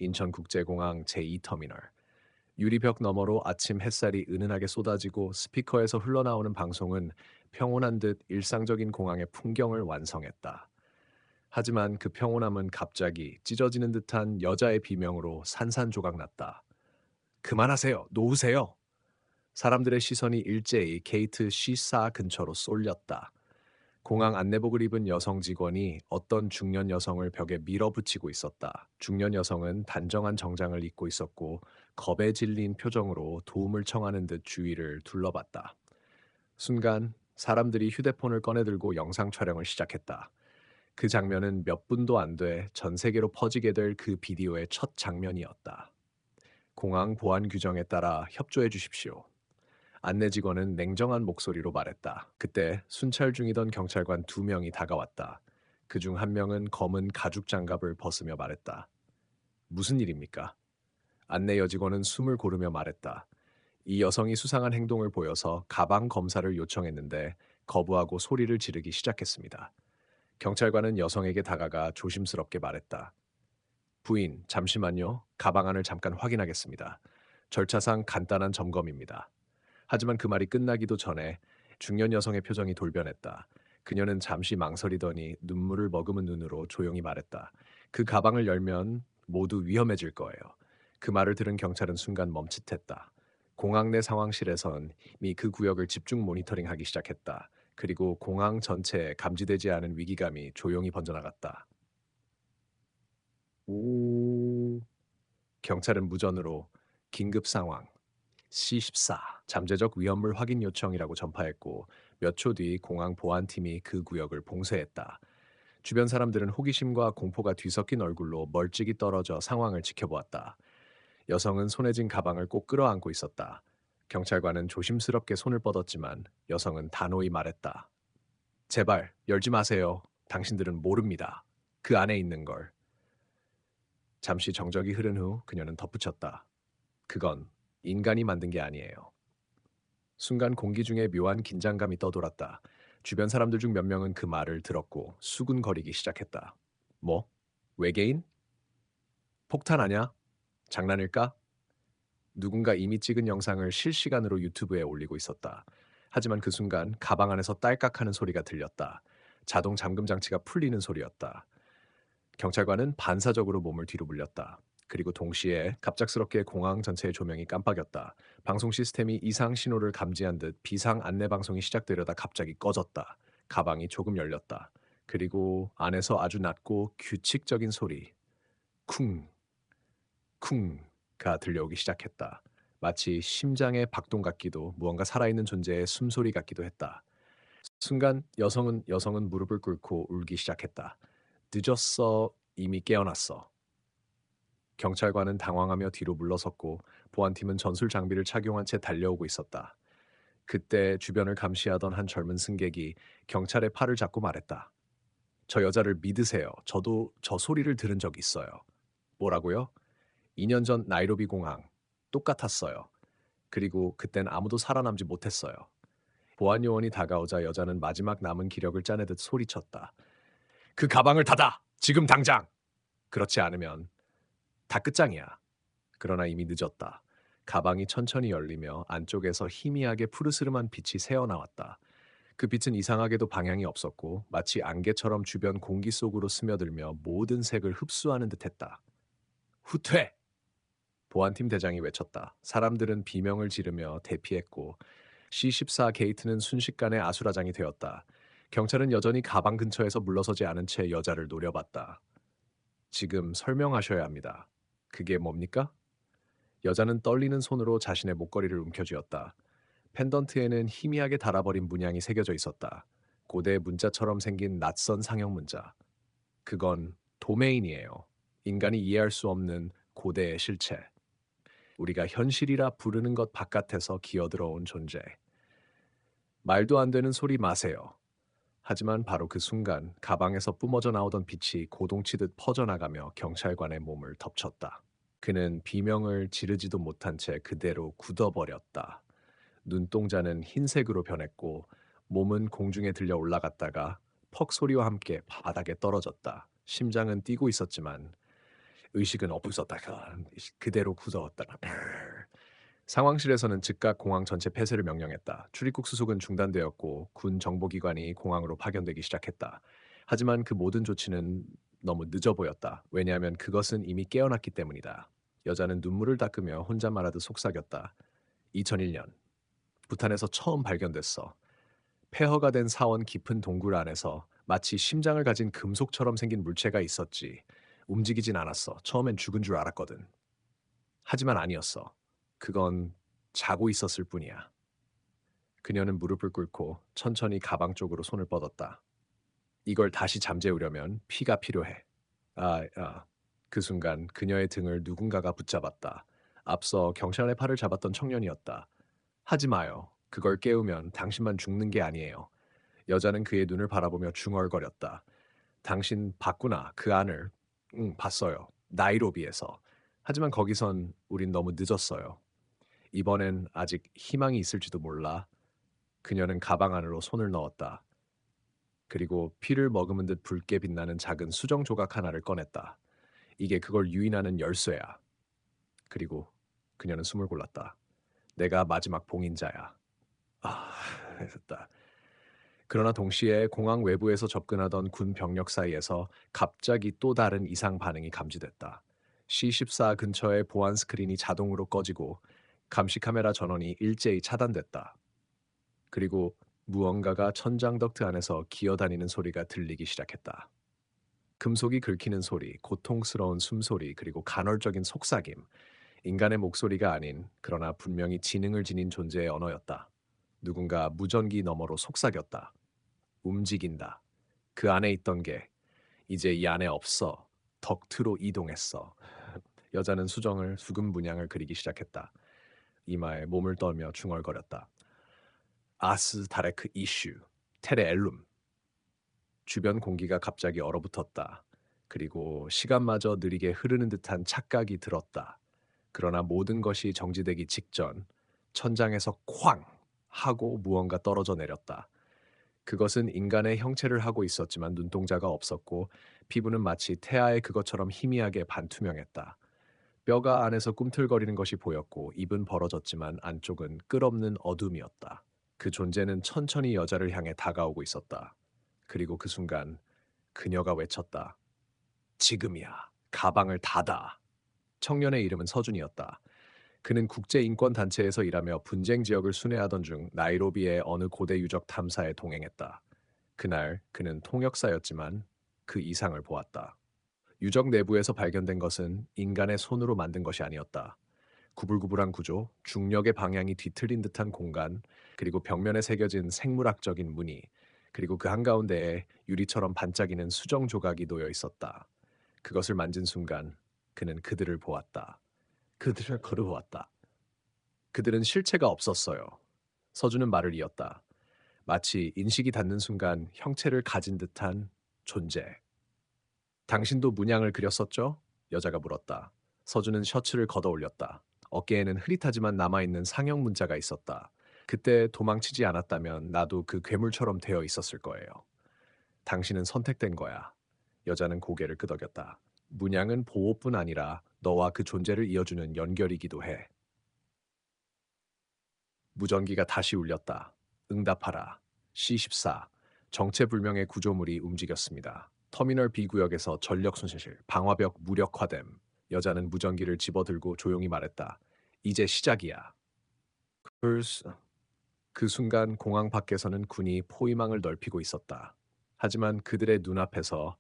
인천국제공항 제2터미널. 유리벽 너머로 아침 햇살이 은은하게 쏟아지고 스피커에서 흘러나오는 방송은 평온한 듯 일상적인 공항의 풍경을 완성했다. 하지만 그 평온함은 갑자기 찢어지는 듯한 여자의 비명으로 산산조각났다. 그만하세요. 놓으세요. 사람들의 시선이 일제히 게이트 C4 근처로 쏠렸다. 공항 안내복을 입은 여성 직원이 어떤 중년 여성을 벽에 밀어붙이고 있었다. 중년 여성은 단정한 정장을 입고 있었고 겁에 질린 표정으로 도움을 청하는 듯 주위를 둘러봤다. 순간 사람들이 휴대폰을 꺼내들고 영상 촬영을 시작했다. 그 장면은 몇 분도 안 돼 전 세계로 퍼지게 될 그 비디오의 첫 장면이었다. 공항 보안 규정에 따라 협조해 주십시오. 안내 직원은 냉정한 목소리로 말했다. 그때 순찰 중이던 경찰관 두 명이 다가왔다. 그중 한 명은 검은 가죽 장갑을 벗으며 말했다. 무슨 일입니까? 안내 여직원은 숨을 고르며 말했다. 이 여성이 수상한 행동을 보여서 가방 검사를 요청했는데 거부하고 소리를 지르기 시작했습니다. 경찰관은 여성에게 다가가 조심스럽게 말했다. 부인, 잠시만요. 가방 안을 잠깐 확인하겠습니다. 절차상 간단한 점검입니다. 하지만 그 말이 끝나기도 전에 중년 여성의 표정이 돌변했다. 그녀는 잠시 망설이더니 눈물을 머금은 눈으로 조용히 말했다. 그 가방을 열면 모두 위험해질 거예요. 그 말을 들은 경찰은 순간 멈칫했다. 공항 내 상황실에선 이미 그 구역을 집중 모니터링하기 시작했다. 그리고 공항 전체에 감지되지 않은 위기감이 조용히 번져나갔다. 오. 경찰은 무전으로 긴급 상황, C14 잠재적 위험물 확인 요청이라고 전파했고 몇 초 뒤 공항 보안팀이 그 구역을 봉쇄했다. 주변 사람들은 호기심과 공포가 뒤섞인 얼굴로 멀찍이 떨어져 상황을 지켜보았다. 여성은 손에 쥔 가방을 꼭 끌어안고 있었다. 경찰관은 조심스럽게 손을 뻗었지만 여성은 단호히 말했다. 제발 열지 마세요. 당신들은 모릅니다. 그 안에 있는 걸. 잠시 정적이 흐른 후 그녀는 덧붙였다. 그건 인간이 만든 게 아니에요. 순간 공기 중에 묘한 긴장감이 떠돌았다. 주변 사람들 중 몇 명은 그 말을 들었고 수군거리기 시작했다. 뭐? 외계인? 폭탄 아냐? 장난일까? 누군가 이미 찍은 영상을 실시간으로 유튜브에 올리고 있었다. 하지만 그 순간 가방 안에서 딸깍하는 소리가 들렸다. 자동 잠금 장치가 풀리는 소리였다. 경찰관은 반사적으로 몸을 뒤로 물렸다. 그리고 동시에 갑작스럽게 공항 전체의 조명이 깜빡였다. 방송 시스템이 이상 신호를 감지한 듯 비상 안내 방송이 시작되려다 갑자기 꺼졌다. 가방이 조금 열렸다. 그리고 안에서 아주 낮고 규칙적인 소리, 쿵, 쿵가 들려오기 시작했다. 마치 심장의 박동 같기도 무언가 살아있는 존재의 숨소리 같기도 했다. 순간 여성은 무릎을 꿇고 울기 시작했다. 늦었어. 이미 깨어났어. 경찰관은 당황하며 뒤로 물러섰고 보안팀은 전술 장비를 착용한 채 달려오고 있었다. 그때 주변을 감시하던 한 젊은 승객이 경찰의 팔을 잡고 말했다. 저 여자를 믿으세요. 저도 저 소리를 들은 적 있어요. 뭐라고요? 2년 전 나이로비 공항. 똑같았어요. 그리고 그땐 아무도 살아남지 못했어요. 보안 요원이 다가오자 여자는 마지막 남은 기력을 짜내듯 소리쳤다. 그 가방을 닫아! 지금 당장! 그렇지 않으면 다 끝장이야. 그러나 이미 늦었다. 가방이 천천히 열리며 안쪽에서 희미하게 푸르스름한 빛이 새어나왔다. 그 빛은 이상하게도 방향이 없었고 마치 안개처럼 주변 공기 속으로 스며들며 모든 색을 흡수하는 듯했다. 후퇴! 보안팀 대장이 외쳤다. 사람들은 비명을 지르며 대피했고 C14 게이트는 순식간에 아수라장이 되었다. 경찰은 여전히 가방 근처에서 물러서지 않은 채 여자를 노려봤다. 지금 설명하셔야 합니다. 그게 뭡니까? 여자는 떨리는 손으로 자신의 목걸이를 움켜쥐었다. 펜던트에는 희미하게 달아버린 문양이 새겨져 있었다. 고대 문자처럼 생긴 낯선 상형 문자. 그건 도메인이에요. 인간이 이해할 수 없는 고대의 실체. 우리가 현실이라 부르는 것 바깥에서 기어들어온 존재. 말도 안 되는 소리 마세요. 하지만 바로 그 순간 가방에서 뿜어져 나오던 빛이 고동치듯 퍼져나가며 경찰관의 몸을 덮쳤다. 그는 비명을 지르지도 못한 채 그대로 굳어버렸다. 눈동자는 흰색으로 변했고 몸은 공중에 들려 올라갔다가 퍽 소리와 함께 바닥에 떨어졌다. 심장은 뛰고 있었지만 의식은 없었다. 그대로 굳어왔다. 상황실에서는 즉각 공항 전체 폐쇄를 명령했다. 출입국 수속은 중단되었고 군 정보기관이 공항으로 파견되기 시작했다. 하지만 그 모든 조치는 너무 늦어 보였다. 왜냐하면 그것은 이미 깨어났기 때문이다. 여자는 눈물을 닦으며 혼자 말하듯 속삭였다. 2001년 부탄에서 처음 발견됐어. 폐허가 된 사원 깊은 동굴 안에서 마치 심장을 가진 금속처럼 생긴 물체가 있었지. 움직이진 않았어. 처음엔 죽은 줄 알았거든. 하지만 아니었어. 그건 자고 있었을 뿐이야. 그녀는 무릎을 꿇고 천천히 가방 쪽으로 손을 뻗었다. 이걸 다시 잠재우려면 피가 필요해. 아, 아. 그 순간 그녀의 등을 누군가가 붙잡았다. 앞서 경찰의 팔을 잡았던 청년이었다. 하지 마요. 그걸 깨우면 당신만 죽는 게 아니에요. 여자는 그의 눈을 바라보며 중얼거렸다. 당신 봤구나. 그 안을. 응, 봤어요. 나이로비에서. 하지만 거기선 우린 너무 늦었어요. 이번엔 아직 희망이 있을지도 몰라. 그녀는 가방 안으로 손을 넣었다. 그리고 피를 머금은 듯 붉게 빛나는 작은 수정 조각 하나를 꺼냈다. 이게 그걸 유인하는 열쇠야. 그리고 그녀는 숨을 골랐다. 내가 마지막 봉인자야. 아, 했다. 그러나 동시에 공항 외부에서 접근하던 군 병력 사이에서 갑자기 또 다른 이상 반응이 감지됐다. C-14 근처의 보안 스크린이 자동으로 꺼지고 감시 카메라 전원이 일제히 차단됐다. 그리고 무언가가 천장 덕트 안에서 기어다니는 소리가 들리기 시작했다. 금속이 긁히는 소리, 고통스러운 숨소리, 그리고 간헐적인 속삭임. 인간의 목소리가 아닌 그러나 분명히 지능을 지닌 존재의 언어였다. 누군가 무전기 너머로 속삭였다. 움직인다. 그 안에 있던 게 이제 이 안에 없어. 덕트로 이동했어. 여자는 수정을 수금 문양을 그리기 시작했다. 이마에 몸을 떨며 중얼거렸다. 아스 다레크 이슈 테레 엘룸. 주변 공기가 갑자기 얼어붙었다. 그리고 시간마저 느리게 흐르는 듯한 착각이 들었다. 그러나 모든 것이 정지되기 직전 천장에서 쾅 하고 무언가 떨어져 내렸다. 그것은 인간의 형체를 하고 있었지만 눈동자가 없었고 피부는 마치 태아의 그것처럼 희미하게 반투명했다. 뼈가 안에서 꿈틀거리는 것이 보였고 입은 벌어졌지만 안쪽은 끝없는 어둠이었다. 그 존재는 천천히 여자를 향해 다가오고 있었다. 그리고 그 순간 그녀가 외쳤다. 지금이야. 가방을 닫아. 청년의 이름은 서준이었다. 그는 국제인권단체에서 일하며 분쟁 지역을 순회하던 중 나이로비의 어느 고대 유적 탐사에 동행했다. 그날 그는 통역사였지만 그 이상을 보았다. 유적 내부에서 발견된 것은 인간의 손으로 만든 것이 아니었다. 구불구불한 구조, 중력의 방향이 뒤틀린 듯한 공간, 그리고 벽면에 새겨진 생물학적인 무늬, 그리고 그 한가운데에 유리처럼 반짝이는 수정 조각이 놓여 있었다. 그것을 만진 순간 그는 그들을 보았다. 그들을 걸어보았다. 그들은 실체가 없었어요. 서준은 말을 이었다. 마치 인식이 닿는 순간 형체를 가진 듯한 존재. 당신도 문양을 그렸었죠? 여자가 물었다. 서준은 셔츠를 걷어 올렸다. 어깨에는 흐릿하지만 남아있는 상형 문자가 있었다. 그때 도망치지 않았다면 나도 그 괴물처럼 되어 있었을 거예요. 당신은 선택된 거야. 여자는 고개를 끄덕였다. 문양은 보호뿐 아니라 너와 그 존재를 이어주는 연결이기도 해. 무전기가 다시 울렸다. 응답하라. C-14. 정체불명의 구조물이 움직였습니다. 터미널 B 구역에서 전력 손실, 방화벽 무력화됨. 여자는 무전기를 집어들고 조용히 말했다. 이제 시작이야. 그 순간 공항 밖에서는 군이 포위망을 넓히고 있었다. 하지만 그들의 눈앞에서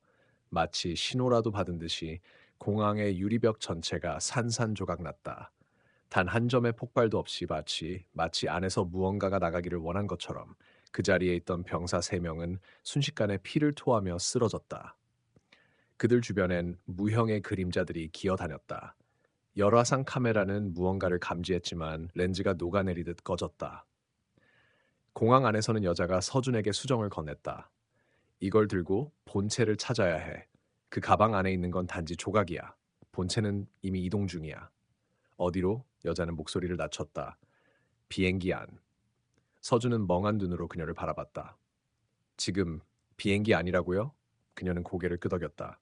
마치 신호라도 받은 듯이 공항의 유리벽 전체가 산산조각 났다. 단 한 점의 폭발도 없이 마치 안에서 무언가가 나가기를 원한 것처럼 그 자리에 있던 병사 3명은 순식간에 피를 토하며 쓰러졌다. 그들 주변엔 무형의 그림자들이 기어다녔다. 열화상 카메라는 무언가를 감지했지만 렌즈가 녹아내리듯 꺼졌다. 공항 안에서는 여자가 서준에게 수정을 건넸다. 이걸 들고 본체를 찾아야 해. 그 가방 안에 있는 건 단지 조각이야. 본체는 이미 이동 중이야. 어디로? 여자는 목소리를 낮췄다. 비행기 안. 서준은 멍한 눈으로 그녀를 바라봤다. 지금 비행기 아니라고요? 그녀는 고개를 끄덕였다.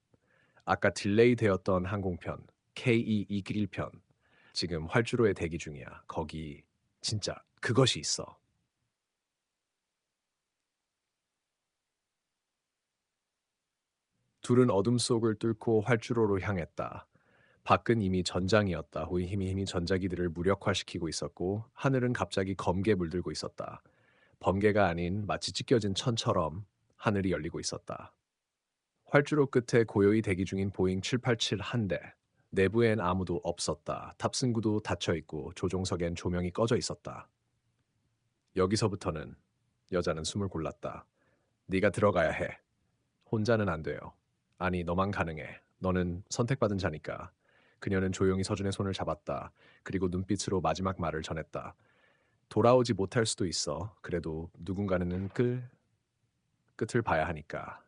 아까 딜레이 되었던 항공편 KE211편 지금 활주로에 대기 중이야. 거기 진짜 그것이 있어. 둘은 어둠 속을 뚫고 활주로로 향했다. 밖은 이미 전장이었다. 힘이 전자기들을 무력화시키고 있었고 하늘은 갑자기 검게 물들고 있었다. 번개가 아닌 마치 찢겨진 천처럼 하늘이 열리고 있었다. 활주로 끝에 고요히 대기 중인 보잉 787 한 대. 내부엔 아무도 없었다. 탑승구도 닫혀 있고 조종석엔 조명이 꺼져 있었다. 여기서부터는 여자는 숨을 골랐다. 네가 들어가야 해. 혼자는 안 돼요. 아니, 너만 가능해. 너는 선택받은 자니까. 그녀는 조용히 서준의 손을 잡았다. 그리고 눈빛으로 마지막 말을 전했다. 돌아오지 못할 수도 있어. 그래도 누군가는 끝을 봐야 하니까.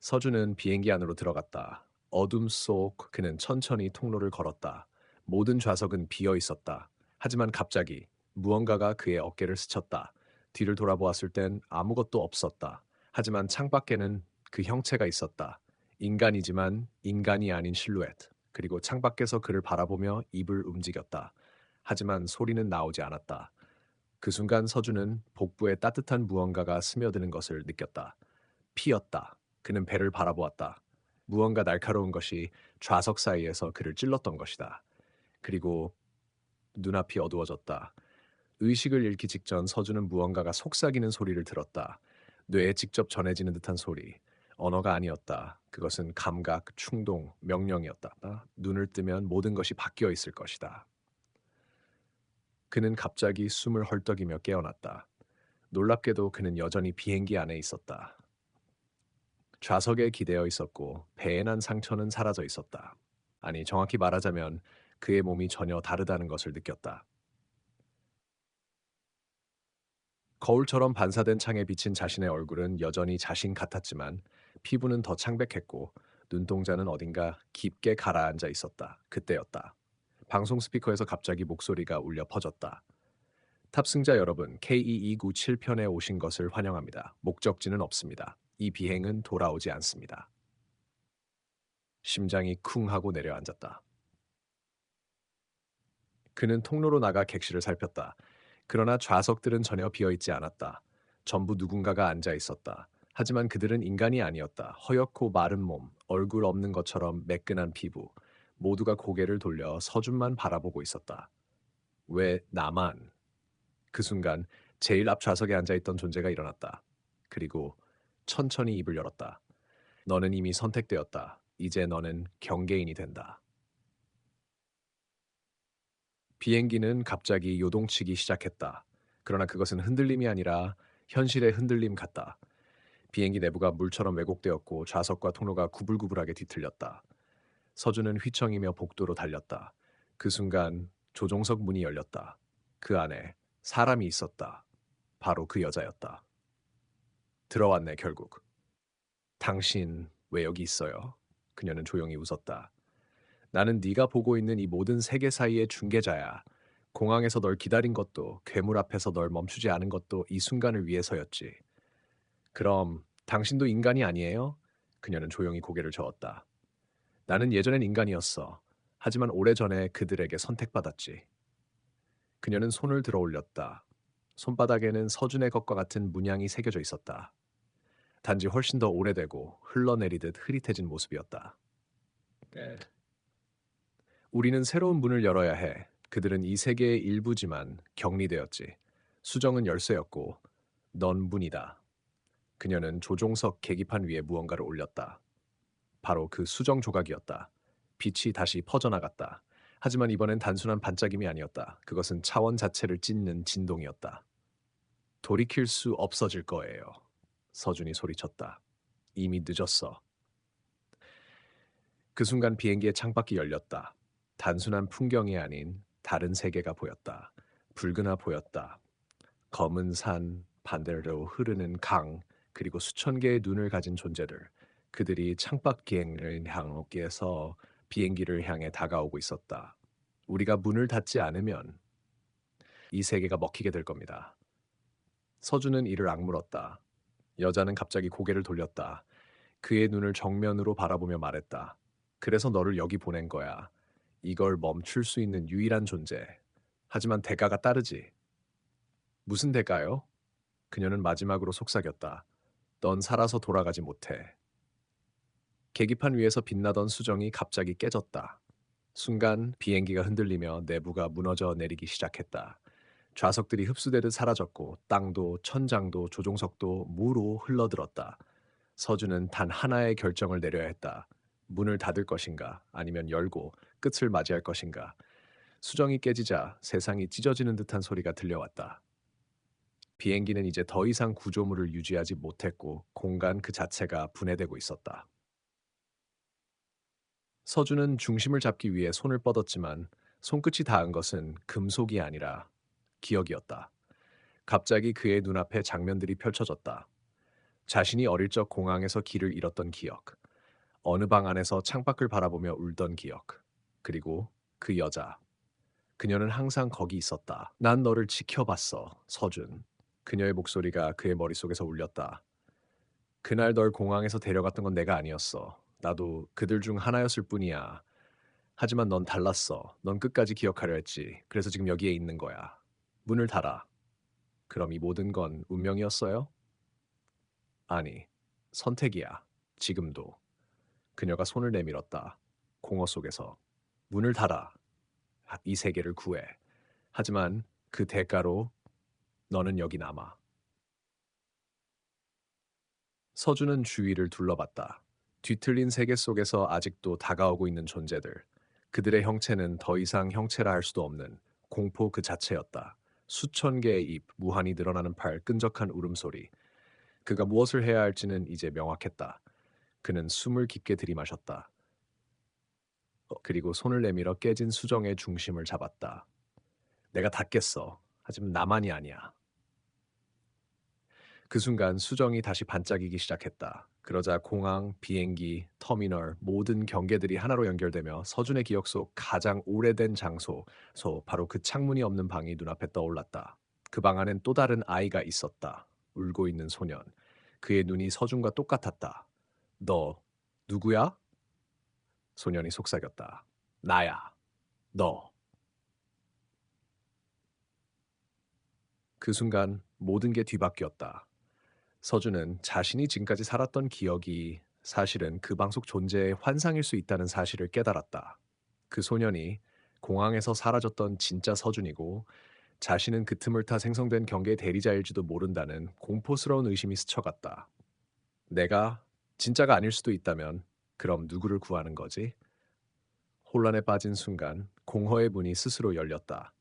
서준은 비행기 안으로 들어갔다. 어둠 속 그는 천천히 통로를 걸었다. 모든 좌석은 비어 있었다. 하지만 갑자기 무언가가 그의 어깨를 스쳤다. 뒤를 돌아보았을 땐 아무것도 없었다. 하지만 창밖에는 그 형체가 있었다. 인간이지만 인간이 아닌 실루엣. 그리고 창밖에서 그를 바라보며 입을 움직였다. 하지만 소리는 나오지 않았다. 그 순간 서준은 복부에 따뜻한 무언가가 스며드는 것을 느꼈다. 피었다. 그는 배를 바라보았다. 무언가 날카로운 것이 좌석 사이에서 그를 찔렀던 것이다. 그리고 눈앞이 어두워졌다. 의식을 잃기 직전 서준은 무언가가 속삭이는 소리를 들었다. 뇌에 직접 전해지는 듯한 소리. 언어가 아니었다. 그것은 감각, 충동, 명령이었다. 눈을 뜨면 모든 것이 바뀌어 있을 것이다. 그는 갑자기 숨을 헐떡이며 깨어났다. 놀랍게도 그는 여전히 비행기 안에 있었다. 좌석에 기대어 있었고 배에 난 상처는 사라져 있었다. 아니, 정확히 말하자면 그의 몸이 전혀 다르다는 것을 느꼈다. 거울처럼 반사된 창에 비친 자신의 얼굴은 여전히 자신 같았지만 피부는 더 창백했고 눈동자는 어딘가 깊게 가라앉아 있었다. 그때였다. 방송 스피커에서 갑자기 목소리가 울려 퍼졌다. 탑승자 여러분, KE297편에 오신 것을 환영합니다. 목적지는 없습니다. 이 비행은 돌아오지 않습니다. 심장이 쿵 하고 내려앉았다. 그는 통로로 나가 객실을 살폈다. 그러나 좌석들은 전혀 비어있지 않았다. 전부 누군가가 앉아 있었다. 하지만 그들은 인간이 아니었다. 허옇고 마른 몸, 얼굴 없는 것처럼 매끈한 피부. 모두가 고개를 돌려 서준만 바라보고 있었다. 왜 나만? 그 순간 제일 앞 좌석에 앉아있던 존재가 일어났다. 그리고 천천히 입을 열었다. 너는 이미 선택되었다. 이제 너는 경계인이 된다. 비행기는 갑자기 요동치기 시작했다. 그러나 그것은 흔들림이 아니라 현실의 흔들림 같다. 비행기 내부가 물처럼 왜곡되었고 좌석과 통로가 구불구불하게 뒤틀렸다. 서준은 휘청이며 복도로 달렸다. 그 순간 조종석 문이 열렸다. 그 안에 사람이 있었다. 바로 그 여자였다. 들어왔네, 결국. 당신 왜 여기 있어요? 그녀는 조용히 웃었다. 나는 네가 보고 있는 이 모든 세계 사이의 중개자야. 공항에서 널 기다린 것도, 괴물 앞에서 널 멈추지 않은 것도 이 순간을 위해서였지. 그럼 당신도 인간이 아니에요? 그녀는 조용히 고개를 저었다. 나는 예전엔 인간이었어. 하지만 오래전에 그들에게 선택받았지. 그녀는 손을 들어 올렸다. 손바닥에는 서준의 것과 같은 문양이 새겨져 있었다. 단지 훨씬 더 오래되고 흘러내리듯 흐릿해진 모습이었다. 우리는 새로운 문을 열어야 해. 그들은 이 세계의 일부지만 격리되었지. 수정은 열쇠였고 넌 문이다. 그녀는 조종석 계기판 위에 무언가를 올렸다. 바로 그 수정 조각이었다. 빛이 다시 퍼져나갔다. 하지만 이번엔 단순한 반짝임이 아니었다. 그것은 차원 자체를 찢는 진동이었다. 돌이킬 수 없어질 거예요. 서준이 소리쳤다. 이미 늦었어. 그 순간 비행기의 창밖이 열렸다. 단순한 풍경이 아닌 다른 세계가 보였다. 붉으나 보였다. 검은 산, 반대로 흐르는 강, 그리고 수천 개의 눈을 가진 존재들. 그들이 창밖 비행을 향해서 비행기를 향해 다가오고 있었다. 우리가 문을 닫지 않으면 이 세계가 먹히게 될 겁니다. 서준은 이를 악물었다. 여자는 갑자기 고개를 돌렸다. 그의 눈을 정면으로 바라보며 말했다. 그래서 너를 여기 보낸 거야. 이걸 멈출 수 있는 유일한 존재. 하지만 대가가 따르지. 무슨 대가요? 그녀는 마지막으로 속삭였다. 넌 살아서 돌아가지 못해. 계기판 위에서 빛나던 수정이 갑자기 깨졌다. 순간 비행기가 흔들리며 내부가 무너져 내리기 시작했다. 좌석들이 흡수되듯 사라졌고 땅도 천장도 조종석도 무로 흘러들었다. 서준은 단 하나의 결정을 내려야 했다. 문을 닫을 것인가 아니면 열고 끝을 맞이할 것인가. 수정이 깨지자 세상이 찢어지는 듯한 소리가 들려왔다. 비행기는 이제 더 이상 구조물을 유지하지 못했고 공간 그 자체가 분해되고 있었다. 서준은 중심을 잡기 위해 손을 뻗었지만 손끝이 닿은 것은 금속이 아니라 기억이었다. 갑자기 그의 눈앞에 장면들이 펼쳐졌다. 자신이 어릴 적 공항에서 길을 잃었던 기억, 어느 방 안에서 창밖을 바라보며 울던 기억, 그리고 그 여자. 그녀는 항상 거기 있었다. 난 너를 지켜봤어, 서준. 그녀의 목소리가 그의 머릿속에서 울렸다. 그날 널 공항에서 데려갔던 건 내가 아니었어. 나도 그들 중 하나였을 뿐이야. 하지만 넌 달랐어. 넌 끝까지 기억하려 했지. 그래서 지금 여기에 있는 거야. 문을 닫아. 그럼 이 모든 건 운명이었어요? 아니, 선택이야. 지금도. 그녀가 손을 내밀었다. 공허 속에서. 문을 닫아. 이 세계를 구해. 하지만 그 대가로 너는 여기 남아. 서준은 주위를 둘러봤다. 뒤틀린 세계 속에서 아직도 다가오고 있는 존재들. 그들의 형체는 더 이상 형체라 할 수도 없는 공포 그 자체였다. 수천 개의 입, 무한히 늘어나는 팔, 끈적한 울음소리. 그가 무엇을 해야 할지는 이제 명확했다. 그는 숨을 깊게 들이마셨다. 그리고 손을 내밀어 깨진 수정의 중심을 잡았다. 내가 닿겠어. 하지만 나만이 아니야. 그 순간 수정이 다시 반짝이기 시작했다. 그러자 공항, 비행기, 터미널 모든 경계들이 하나로 연결되며 서준의 기억 속 가장 오래된 장소, 바로 그 창문이 없는 방이 눈앞에 떠올랐다. 그 방 안엔 또 다른 아이가 있었다. 울고 있는 소년. 그의 눈이 서준과 똑같았다. 너 누구야? 소년이 속삭였다. 나야. 너. 그 순간 모든 게 뒤바뀌었다. 서준은 자신이 지금까지 살았던 기억이 사실은 그 방 속 존재의 환상일 수 있다는 사실을 깨달았다. 그 소년이 공항에서 사라졌던 진짜 서준이고 자신은 그 틈을 타 생성된 경계의 대리자일지도 모른다는 공포스러운 의심이 스쳐갔다. 내가 진짜가 아닐 수도 있다면 그럼 누구를 구하는 거지? 혼란에 빠진 순간 공허의 문이 스스로 열렸다.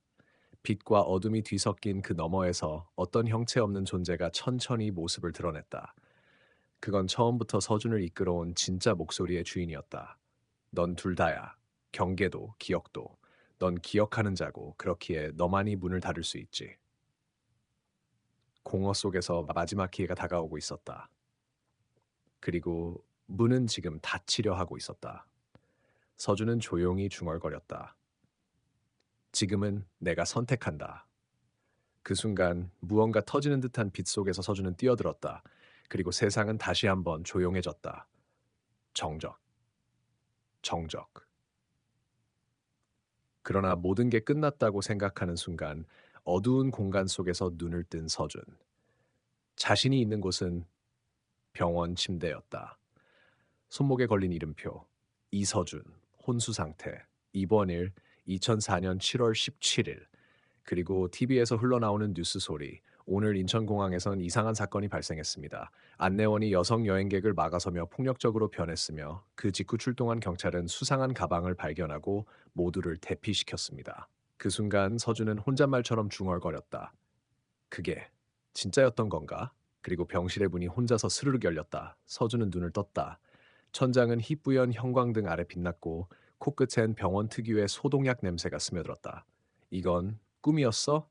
빛과 어둠이 뒤섞인 그 너머에서 어떤 형체 없는 존재가 천천히 모습을 드러냈다. 그건 처음부터 서준을 이끌어온 진짜 목소리의 주인이었다. 넌 둘 다야. 경계도 기억도. 넌 기억하는 자고 그렇기에 너만이 문을 닫을 수 있지. 공허 속에서 마지막 기회가 다가오고 있었다. 그리고 문은 지금 닫히려 하고 있었다. 서준은 조용히 중얼거렸다. 지금은 내가 선택한다. 그 순간 무언가 터지는 듯한 빛 속에서 서준은 뛰어들었다. 그리고 세상은 다시 한번 조용해졌다. 정적, 정적. 그러나 모든 게 끝났다고 생각하는 순간 어두운 공간 속에서 눈을 뜬 서준. 자신이 있는 곳은 병원 침대였다. 손목에 걸린 이름표. 이서준, 혼수 상태. 입원일 2004년 7월 17일. 그리고 TV에서 흘러나오는 뉴스 소리. 오늘 인천공항에선 이상한 사건이 발생했습니다. 안내원이 여성 여행객을 막아서며 폭력적으로 변했으며 그 직후 출동한 경찰은 수상한 가방을 발견하고 모두를 대피시켰습니다. 그 순간 서준은 혼잣말처럼 중얼거렸다. 그게 진짜였던 건가? 그리고 병실의 문이 혼자서 스르륵 열렸다. 서준은 눈을 떴다. 천장은 희뿌연 형광등 아래 빛났고 코끝엔 병원 특유의 소독약 냄새가 스며들었다. 이건 꿈이었어?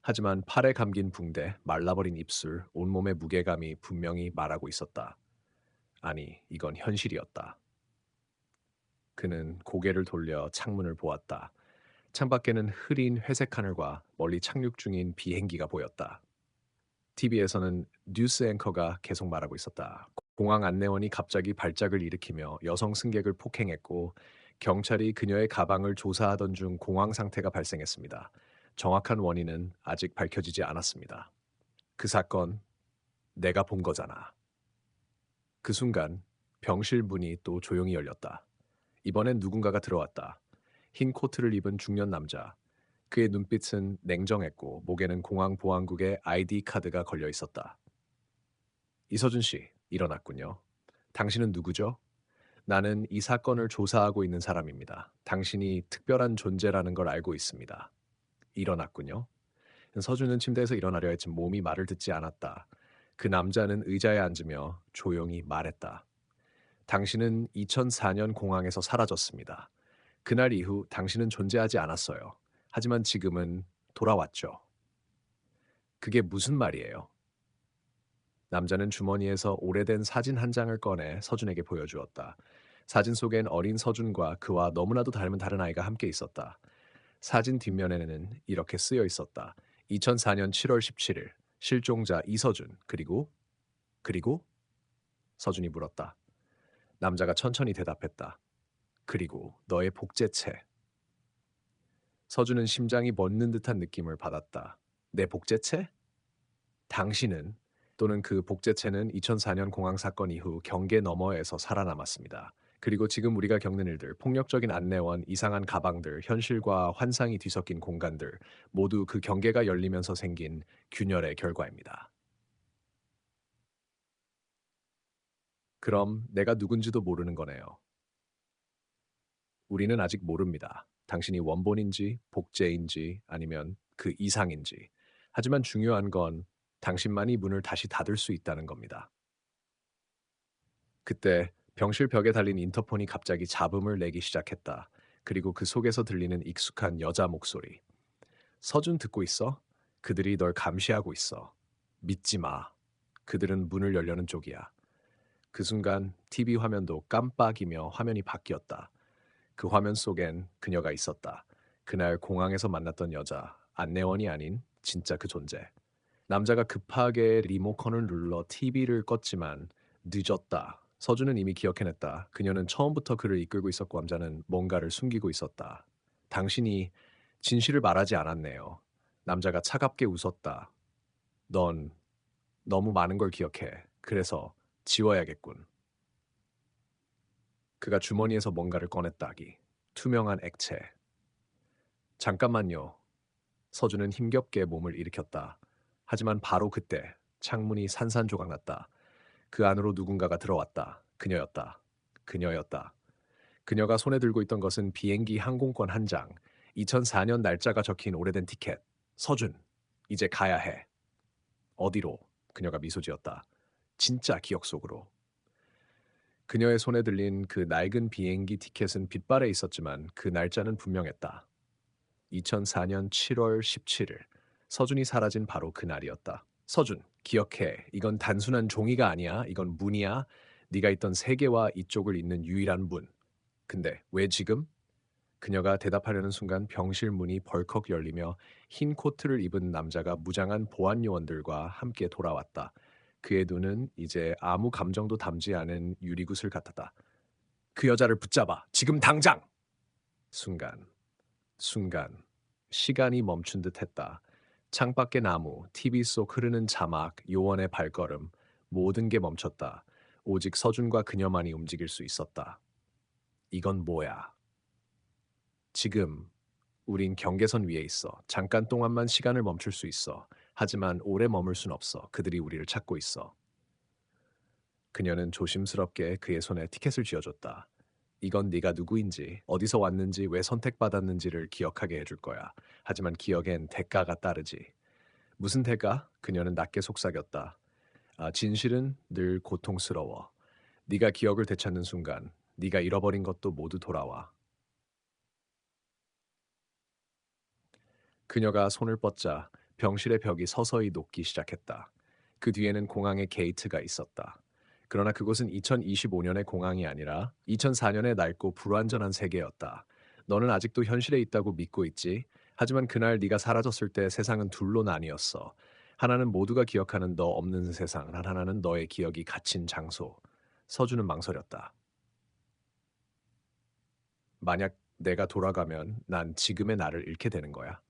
하지만 팔에 감긴 붕대, 말라버린 입술, 온몸의 무게감이 분명히 말하고 있었다. 아니, 이건 현실이었다. 그는 고개를 돌려 창문을 보았다. 창밖에는 흐린 회색 하늘과 멀리 착륙 중인 비행기가 보였다. TV에서는 뉴스 앵커가 계속 말하고 있었다. 공항 안내원이 갑자기 발작을 일으키며 여성 승객을 폭행했고 경찰이 그녀의 가방을 조사하던 중 공황 상태가 발생했습니다. 정확한 원인은 아직 밝혀지지 않았습니다. 그 사건 내가 본 거잖아. 그 순간 병실 문이 또 조용히 열렸다. 이번엔 누군가가 들어왔다. 흰 코트를 입은 중년 남자. 그의 눈빛은 냉정했고 목에는 공항 보안국의 아이디 카드가 걸려 있었다. 이서준 씨, 일어났군요. 당신은 누구죠? 나는 이 사건을 조사하고 있는 사람입니다. 당신이 특별한 존재라는 걸 알고 있습니다. 일어났군요. 서준은 침대에서 일어나려 했지만 몸이 말을 듣지 않았다. 그 남자는 의자에 앉으며 조용히 말했다. 당신은 2004년 공항에서 사라졌습니다. 그날 이후 당신은 존재하지 않았어요. 하지만 지금은 돌아왔죠. 그게 무슨 말이에요? 남자는 주머니에서 오래된 사진 한 장을 꺼내 서준에게 보여주었다. 사진 속엔 어린 서준과 그와 너무나도 닮은 다른 아이가 함께 있었다. 사진 뒷면에는 이렇게 쓰여 있었다. 2004년 7월 17일 실종자 이서준 그리고 서준이 물었다. 남자가 천천히 대답했다. 그리고 너의 복제체. 서준은 심장이 멎는 듯한 느낌을 받았다. 내 복제체? 당신은 또는 그 복제체는 2004년 공항 사건 이후 경계 너머에서 살아남았습니다. 그리고 지금 우리가 겪는 일들, 폭력적인 안내원, 이상한 가방들, 현실과 환상이 뒤섞인 공간들, 모두 그 경계가 열리면서 생긴 균열의 결과입니다. 그럼 내가 누군지도 모르는 거네요. 우리는 아직 모릅니다. 당신이 원본인지, 복제인지, 아니면 그 이상인지. 하지만 중요한 건 당신만이 문을 다시 닫을 수 있다는 겁니다. 그때 병실 벽에 달린 인터폰이 갑자기 잡음을 내기 시작했다. 그리고 그 속에서 들리는 익숙한 여자 목소리. 서준 듣고 있어? 그들이 널 감시하고 있어. 믿지 마. 그들은 문을 열려는 쪽이야. 그 순간 TV 화면도 깜빡이며 화면이 바뀌었다. 그 화면 속엔 그녀가 있었다. 그날 공항에서 만났던 여자, 안내원이 아닌 진짜 그 존재. 남자가 급하게 리모컨을 눌러 TV를 껐지만 늦었다. 서준은 이미 기억해냈다. 그녀는 처음부터 그를 이끌고 있었고 남자는 뭔가를 숨기고 있었다. 당신이 진실을 말하지 않았네요. 남자가 차갑게 웃었다. 넌 너무 많은 걸 기억해. 그래서 지워야겠군. 그가 주머니에서 뭔가를 꺼냈다기. 투명한 액체. 잠깐만요. 서준은 힘겹게 몸을 일으켰다. 하지만 바로 그때 창문이 산산조각났다. 그 안으로 누군가가 들어왔다. 그녀였다. 그녀였다. 그녀가 손에 들고 있던 것은 비행기 항공권 한 장, 2004년 날짜가 적힌 오래된 티켓. 서준, 이제 가야 해. 어디로? 그녀가 미소 지었다. 진짜 기억 속으로. 그녀의 손에 들린 그 낡은 비행기 티켓은 빗발에 있었지만 그 날짜는 분명했다. 2004년 7월 17일. 서준이 사라진 바로 그날이었다. 서준, 기억해. 이건 단순한 종이가 아니야. 이건 문이야. 네가 있던 세계와 이쪽을 잇는 유일한 문. 근데 왜 지금? 그녀가 대답하려는 순간 병실 문이 벌컥 열리며 흰 코트를 입은 남자가 무장한 보안 요원들과 함께 돌아왔다. 그의 눈은 이제 아무 감정도 담지 않은 유리구슬 같았다. 그 여자를 붙잡아. 지금 당장! 순간, 순간, 시간이 멈춘 듯 했다. 창밖의 나무, TV 속 흐르는 자막, 요원의 발걸음, 모든 게 멈췄다. 오직 서준과 그녀만이 움직일 수 있었다. 이건 뭐야? 지금 우린 경계선 위에 있어. 잠깐 동안만 시간을 멈출 수 있어. 하지만 오래 머물 순 없어. 그들이 우리를 찾고 있어. 그녀는 조심스럽게 그의 손에 티켓을 쥐어줬다. 이건 네가 누구인지, 어디서 왔는지, 왜 선택받았는지를 기억하게 해줄 거야. 하지만 기억엔 대가가 따르지. 무슨 대가? 그녀는 낮게 속삭였다. 진실은 늘 고통스러워. 네가 기억을 되찾는 순간, 네가 잃어버린 것도 모두 돌아와. 그녀가 손을 뻗자 병실의 벽이 서서히 녹기 시작했다. 그 뒤에는 공항의 게이트가 있었다. 그러나 그곳은 2025년의 공항이 아니라 2004년의 낡고 불완전한 세계였다. 너는 아직도 현실에 있다고 믿고 있지? 하지만 그날 네가 사라졌을 때 세상은 둘로 나뉘었어. 하나는 모두가 기억하는 너 없는 세상, 하나는 너의 기억이 갇힌 장소. 서준은 망설였다. 만약 내가 돌아가면 난 지금의 나를 잃게 되는 거야.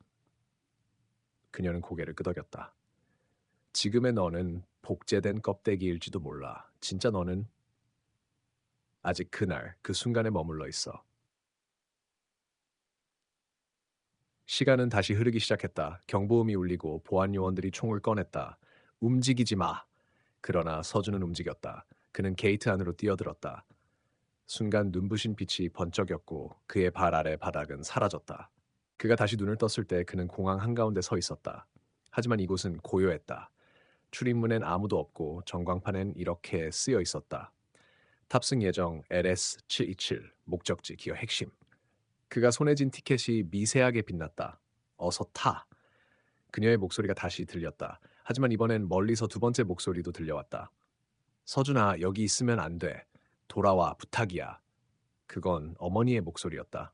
그녀는 고개를 끄덕였다. 지금의 너는 복제된 껍데기일지도 몰라. 진짜 너는 아직 그날, 그 순간에 머물러 있어. 시간은 다시 흐르기 시작했다. 경보음이 울리고 보안 요원들이 총을 꺼냈다. 움직이지 마. 그러나 서준은 움직였다. 그는 게이트 안으로 뛰어들었다. 순간 눈부신 빛이 번쩍였고 그의 발 아래 바닥은 사라졌다. 그가 다시 눈을 떴을 때 그는 공항 한가운데 서 있었다. 하지만 이곳은 고요했다. 출입문엔 아무도 없고 전광판엔 이렇게 쓰여 있었다. 탑승 예정 LS727 목적지 기어 핵심. 그가 손에 쥔 티켓이 미세하게 빛났다. 어서 타. 그녀의 목소리가 다시 들렸다. 하지만 이번엔 멀리서 두 번째 목소리도 들려왔다. 서준아, 여기 있으면 안 돼. 돌아와, 부탁이야. 그건 어머니의 목소리였다.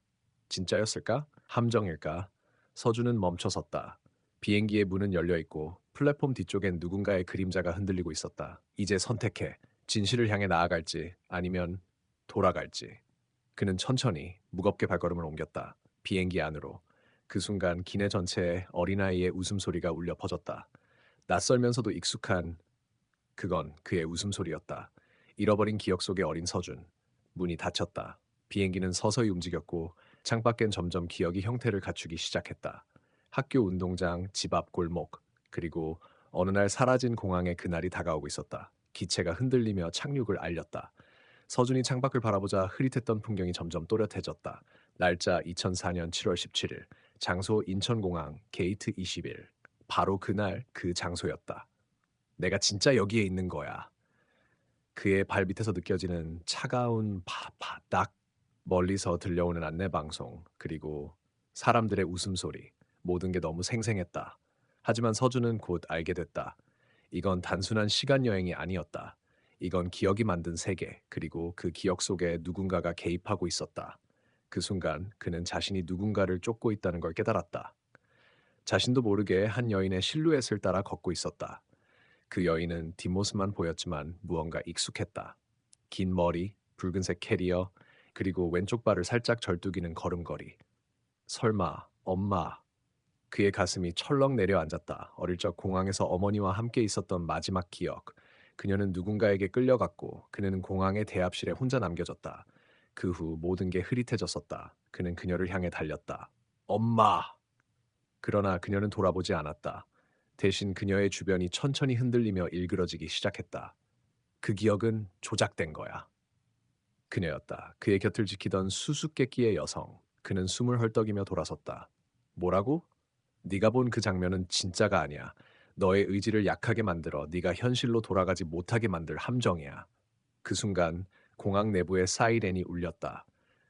진짜였을까? 함정일까? 서준은 멈춰섰다. 비행기의 문은 열려 있고 플랫폼 뒤쪽엔 누군가의 그림자가 흔들리고 있었다. 이제 선택해. 진실을 향해 나아갈지 아니면 돌아갈지. 그는 천천히 무겁게 발걸음을 옮겼다. 비행기 안으로. 그 순간 기내 전체에 어린아이의 웃음소리가 울려 퍼졌다. 낯설면서도 익숙한 그건 그의 웃음소리였다. 잃어버린 기억 속의 어린 서준. 문이 닫혔다. 비행기는 서서히 움직였고 창밖엔 점점 기억이 형태를 갖추기 시작했다. 학교 운동장, 집 앞 골목, 그리고 어느 날 사라진 공항의 그날이 다가오고 있었다. 기체가 흔들리며 착륙을 알렸다. 서준이 창밖을 바라보자 흐릿했던 풍경이 점점 또렷해졌다. 날짜 2004년 7월 17일, 장소 인천공항 게이트 21. 바로 그날 그 장소였다. 내가 진짜 여기에 있는 거야. 그의 발밑에서 느껴지는 차가운 바닥, 멀리서 들려오는 안내방송, 그리고 사람들의 웃음소리, 모든 게 너무 생생했다. 하지만 서준은 곧 알게 됐다. 이건 단순한 시간 여행이 아니었다. 이건 기억이 만든 세계, 그리고 그 기억 속에 누군가가 개입하고 있었다. 그 순간 그는 자신이 누군가를 쫓고 있다는 걸 깨달았다. 자신도 모르게 한 여인의 실루엣을 따라 걷고 있었다. 그 여인은 뒷모습만 보였지만 무언가 익숙했다. 긴 머리, 붉은색 캐리어, 그리고 왼쪽 발을 살짝 절뚝이는 걸음걸이. 설마, 엄마. 그의 가슴이 철렁 내려앉았다. 어릴 적 공항에서 어머니와 함께 있었던 마지막 기억. 그녀는 누군가에게 끌려갔고 그는 공항의 대합실에 혼자 남겨졌다. 그 후 모든 게 흐릿해졌었다. 그는 그녀를 향해 달렸다. 엄마! 그러나 그녀는 돌아보지 않았다. 대신 그녀의 주변이 천천히 흔들리며 일그러지기 시작했다. 그 기억은 조작된 거야. 그녀였다. 그의 곁을 지키던 수수께끼의 여성. 그는 숨을 헐떡이며 돌아섰다. 뭐라고? 네가 본 그 장면은 진짜가 아니야. 너의 의지를 약하게 만들어 네가 현실로 돌아가지 못하게 만들 함정이야. 그 순간 공항 내부의 사이렌이 울렸다.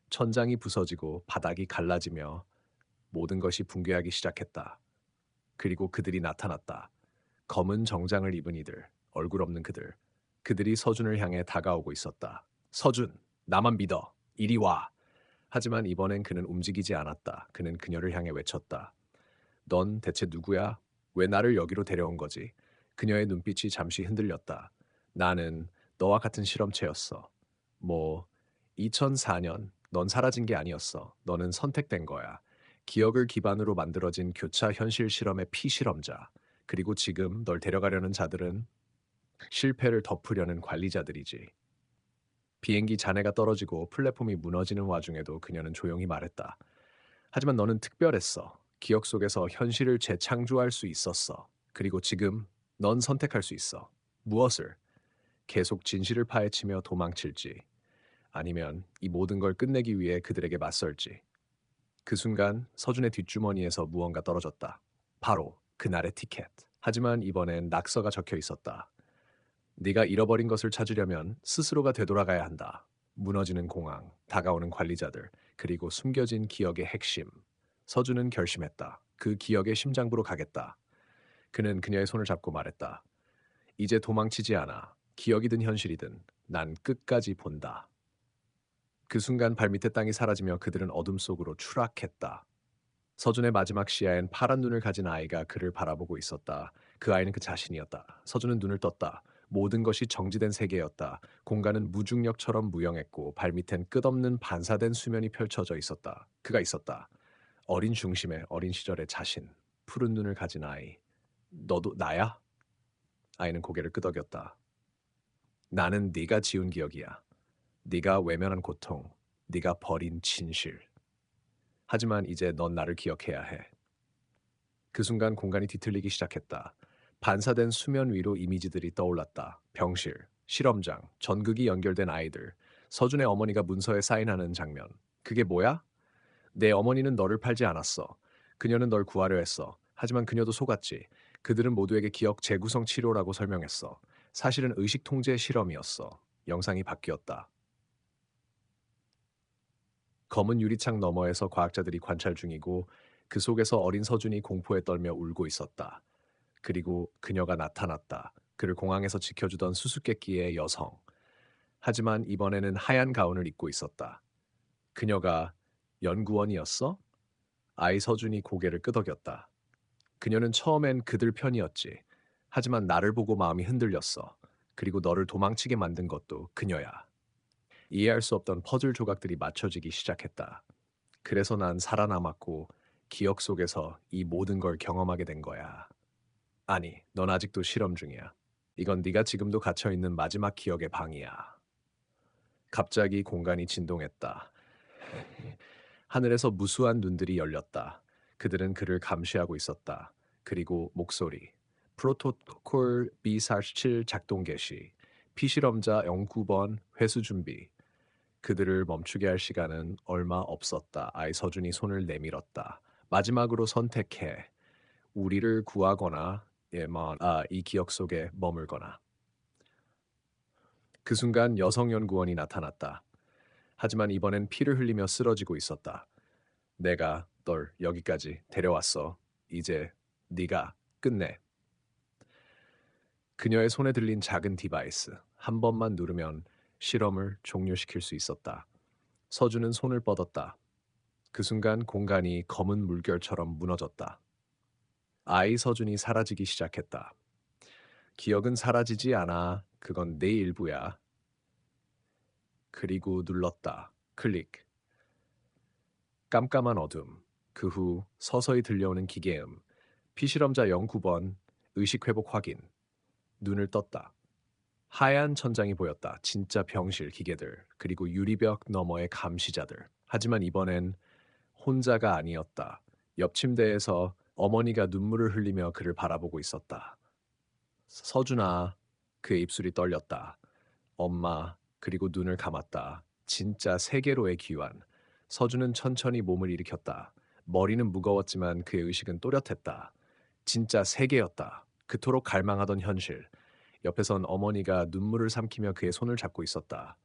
천장이 부서지고 바닥이 갈라지며 모든 것이 붕괴하기 시작했다. 그리고 그들이 나타났다. 검은 정장을 입은 이들, 얼굴 없는 그들. 그들이 서준을 향해 다가오고 있었다. 서준, 나만 믿어. 이리 와. 하지만 이번엔 그는 움직이지 않았다. 그는 그녀를 향해 외쳤다. 넌 대체 누구야? 왜 나를 여기로 데려온 거지? 그녀의 눈빛이 잠시 흔들렸다. 나는 너와 같은 실험체였어. 뭐, 2004년, 넌 사라진 게 아니었어. 너는 선택된 거야. 기억을 기반으로 만들어진 교차 현실 실험의 피실험자. 그리고 지금 널 데려가려는 자들은 실패를 덮으려는 관리자들이지. 비행기 잔해가 떨어지고 플랫폼이 무너지는 와중에도 그녀는 조용히 말했다. 하지만 너는 특별했어. 기억 속에서 현실을 재창조할 수 있었어. 그리고 지금 넌 선택할 수 있어. 무엇을? 계속 진실을 파헤치며 도망칠지. 아니면 이 모든 걸 끝내기 위해 그들에게 맞설지. 그 순간 서준의 뒷주머니에서 무언가 떨어졌다. 바로 그날의 티켓. 하지만 이번엔 낙서가 적혀 있었다. 네가 잃어버린 것을 찾으려면 스스로가 되돌아가야 한다. 무너지는 공항, 다가오는 관리자들, 그리고 숨겨진 기억의 핵심. 서준은 결심했다. 그 기억의 심장부로 가겠다. 그는 그녀의 손을 잡고 말했다. 이제 도망치지 않아. 기억이든 현실이든 난 끝까지 본다. 그 순간 발밑의 땅이 사라지며 그들은 어둠 속으로 추락했다. 서준의 마지막 시야엔 파란 눈을 가진 아이가 그를 바라보고 있었다. 그 아이는 그 자신이었다. 서준은 눈을 떴다. 모든 것이 정지된 세계였다. 공간은 무중력처럼 무영했고 발밑엔 끝없는 반사된 수면이 펼쳐져 있었다. 그가 있었다. 어린 중심의 어린 시절의 자신. 푸른 눈을 가진 아이. 너도 나야? 아이는 고개를 끄덕였다. 나는 네가 지운 기억이야. 네가 외면한 고통. 네가 버린 진실. 하지만 이제 넌 나를 기억해야 해. 그 순간 공간이 뒤틀리기 시작했다. 반사된 수면 위로 이미지들이 떠올랐다. 병실, 실험장, 전극이 연결된 아이들, 서준의 어머니가 문서에 사인하는 장면. 그게 뭐야? 내 어머니는 너를 팔지 않았어. 그녀는 널 구하려 했어. 하지만 그녀도 속았지. 그들은 모두에게 기억 재구성 치료라고 설명했어. 사실은 의식 통제 실험이었어. 영상이 바뀌었다. 검은 유리창 너머에서 과학자들이 관찰 중이고 그 속에서 어린 서준이 공포에 떨며 울고 있었다. 그리고 그녀가 나타났다. 그를 공항에서 지켜주던 수수께끼의 여성. 하지만 이번에는 하얀 가운을 입고 있었다. 그녀가 연구원이었어? 아이 서준이 고개를 끄덕였다. 그녀는 처음엔 그들 편이었지. 하지만 나를 보고 마음이 흔들렸어. 그리고 너를 도망치게 만든 것도 그녀야. 이해할 수 없던 퍼즐 조각들이 맞춰지기 시작했다. 그래서 난 살아남았고 기억 속에서 이 모든 걸 경험하게 된 거야. 아니, 넌 아직도 실험 중이야. 이건 네가 지금도 갇혀 있는 마지막 기억의 방이야. 갑자기 공간이 진동했다. 하늘에서 무수한 눈들이 열렸다. 그들은 그를 감시하고 있었다. 그리고 목소리. 프로토콜 B47 작동 개시. 피실험자 09번 회수 준비. 그들을 멈추게 할 시간은 얼마 없었다. 아이 서준이 손을 내밀었다. 마지막으로 선택해. 우리를 구하거나 이 기억 속에 머물거나. 그 순간 여성 연구원이 나타났다. 하지만 이번엔 피를 흘리며 쓰러지고 있었다. 내가 널 여기까지 데려왔어. 이제 네가 끝내. 그녀의 손에 들린 작은 디바이스. 한 번만 누르면 실험을 종료시킬 수 있었다. 서준은 손을 뻗었다. 그 순간 공간이 검은 물결처럼 무너졌다. 아이 서준이 사라지기 시작했다. 기억은 사라지지 않아. 그건 내 일부야. 그리고 눌렀다. 클릭. 깜깜한 어둠. 그 후 서서히 들려오는 기계음. 피실험자 09번. 의식 회복 확인. 눈을 떴다. 하얀 천장이 보였다. 진짜 병실 기계들. 그리고 유리벽 너머의 감시자들. 하지만 이번엔 혼자가 아니었다. 옆 침대에서 어머니가 눈물을 흘리며 그를 바라보고 있었다. 서준아. 그의 입술이 떨렸다. 엄마. 그리고 눈을 감았다. 진짜 세계로의 귀환. 서준은 천천히 몸을 일으켰다. 머리는 무거웠지만 그의 의식은 또렷했다. 진짜 세계였다. 그토록 갈망하던 현실. 옆에선 어머니가 눈물을 삼키며 그의 손을 잡고 있었다.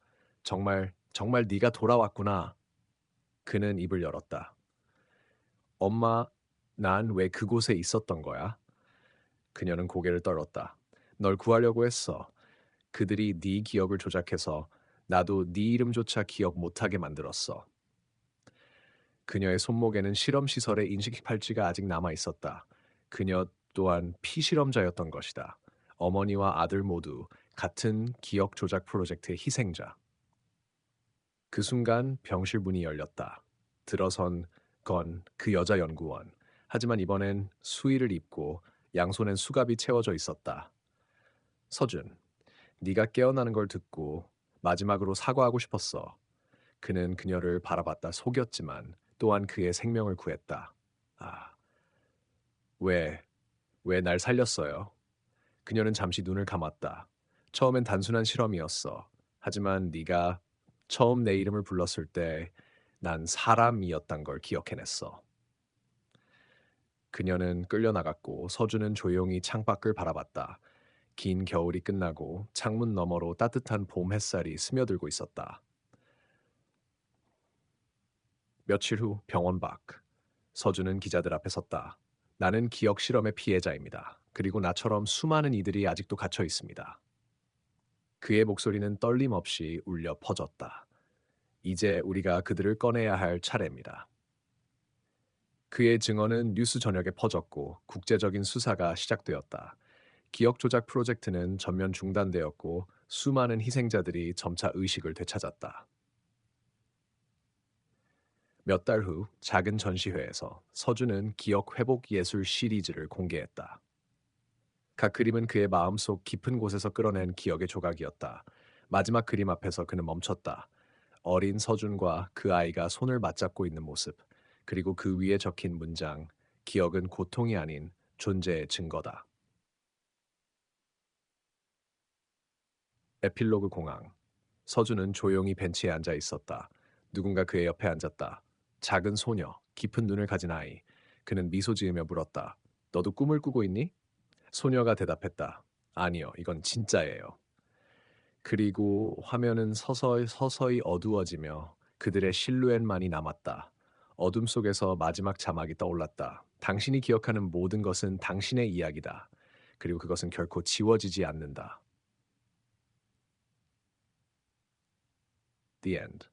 정말 네가 돌아왔구나. 그는 입을 열었다. 엄마, 난 왜 그곳에 있었던 거야? 그녀는 고개를 떨었다. 널 구하려고 했어. 그들이 네 기억을 조작해서 나도 네 이름조차 기억 못하게 만들었어. 그녀의 손목에는 실험시설의 인식 팔찌가 아직 남아 있었다. 그녀 또한 피실험자였던 것이다. 어머니와 아들 모두 같은 기억 조작 프로젝트의 희생자. 그 순간 병실 문이 열렸다. 들어선 건 그 여자 연구원. 하지만 이번엔 수의를 입고 양손엔 수갑이 채워져 있었다. 서준, 네가 깨어나는 걸 듣고 마지막으로 사과하고 싶었어. 그는 그녀를 바라봤다 속였지만 또한 그의 생명을 구했다. 아, 왜, 왜 날 살렸어요? 그녀는 잠시 눈을 감았다. 처음엔 단순한 실험이었어. 하지만 네가 처음 내 이름을 불렀을 때 난 사람이었단 걸 기억해냈어. 그녀는 끌려나갔고 서준은 조용히 창밖을 바라봤다. 긴 겨울이 끝나고 창문 너머로 따뜻한 봄 햇살이 스며들고 있었다. 며칠 후 병원 밖. 서준은 기자들 앞에 섰다. 나는 기억 실험의 피해자입니다. 그리고 나처럼 수많은 이들이 아직도 갇혀 있습니다. 그의 목소리는 떨림 없이 울려 퍼졌다. 이제 우리가 그들을 꺼내야 할 차례입니다. 그의 증언은 뉴스 전역에 퍼졌고 국제적인 수사가 시작되었다. 기억 조작 프로젝트는 전면 중단되었고 수많은 희생자들이 점차 의식을 되찾았다. 몇 달 후 작은 전시회에서 서준은 기억 회복 예술 시리즈를 공개했다. 각 그림은 그의 마음속 깊은 곳에서 끌어낸 기억의 조각이었다. 마지막 그림 앞에서 그는 멈췄다. 어린 서준과 그 아이가 손을 맞잡고 있는 모습, 그리고 그 위에 적힌 문장, 기억은 고통이 아닌 존재의 증거다. 에필로그 공항. 서준은 조용히 벤치에 앉아 있었다. 누군가 그의 옆에 앉았다. 작은 소녀, 깊은 눈을 가진 아이. 그는 미소 지으며 물었다. 너도 꿈을 꾸고 있니? 소녀가 대답했다. 아니요, 이건 진짜예요. 그리고 화면은 서서히 어두워지며 그들의 실루엣만이 남았다. 어둠 속에서 마지막 자막이 떠올랐다. 당신이 기억하는 모든 것은 당신의 이야기다. 그리고 그것은 결코 지워지지 않는다. The end.